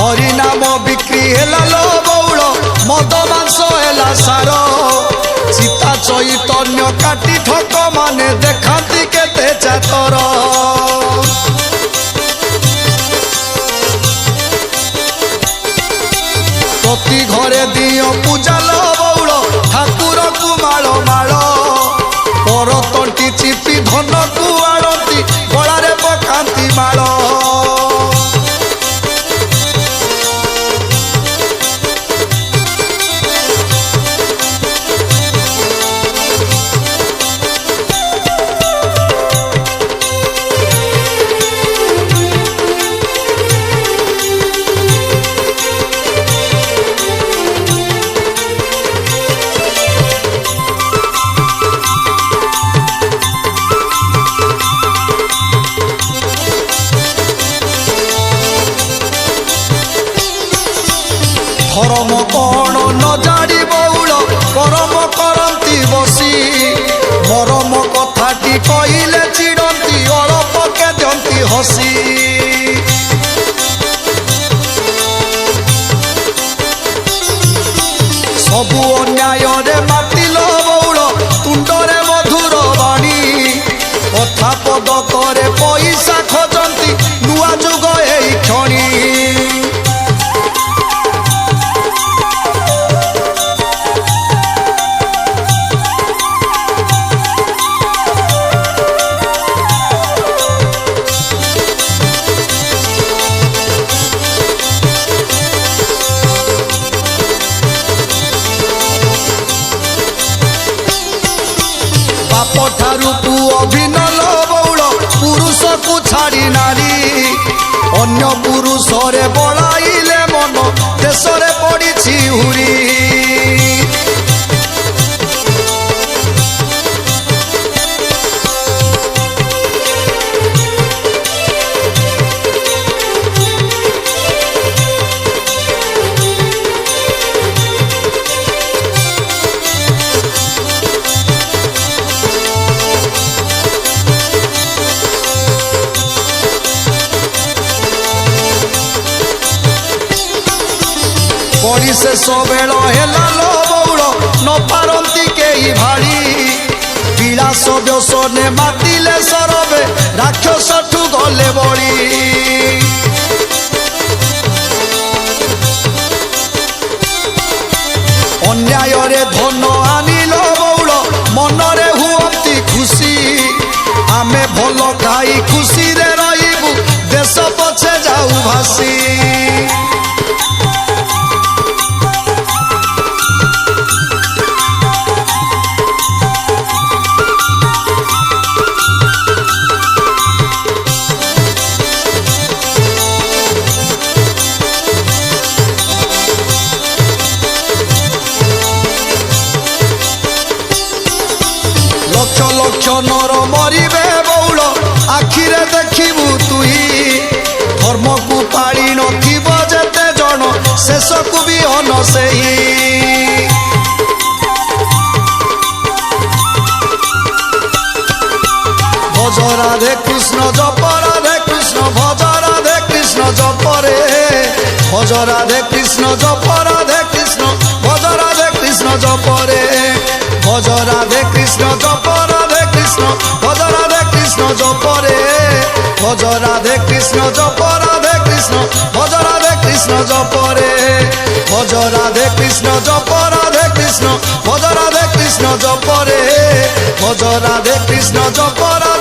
हरि नाम बिक्री हेला लो बौल मद मांस हेला सार सीता चैतन्य काटी ठक माने देखाती केते चातर प्रति घरे दियो पूजा लो बौल ठाकुर को माल माल पर तंटी चिपी धन को आड़ती गलारे पकाती माल धर्म कौन न जाड़ी बौल करम करती बसी मरम कथाटी कहले चिड़ती अड़प के दियंती हसी सबु अन्याय रे मातिल बौल तुंडरे मधुर बाणी कथा पद करे पैसा खोजती नुआ जुग एई क्षणी ठारू पु अभिनल बौल पुरुष को छाड़ी नारी अन्य पुरुष रे बड़ाइले मन देश रे पड़ी हुरी से सबेल हेला लो बौल न पारती के भाड़ी विलास व्यसने मातिले सरबे राक्षस ठू गले बड़ी अन्याय रे धन आनिल बौल मनरे हुअती खुशी आमे भल खाई खुशी रे रहिबु देश पछे जाऊ भासी लक्ष नर मरिबे बौल आखिरे देखिबु तुही धर्म को पाड़ी नथिब जेते जन शेष को भी अन सेही भज राधे कृष्ण जप राधे कृष्ण भज राधे कृष्ण जप रे भज राधे कृष्ण जप राधे कृष्ण भज राधे कृष्ण जप रे भज राधे कृष्ण जप राधे कृष्ण भज राधे कृष्ण जप रे भज राधे कृष्ण जप राधे कृष्ण भज राधे कृष्ण जप रे भज राधे कृष्ण जप राधे कृष्ण भज राधे कृष्ण जप रे भज राधे कृष्ण जप राधे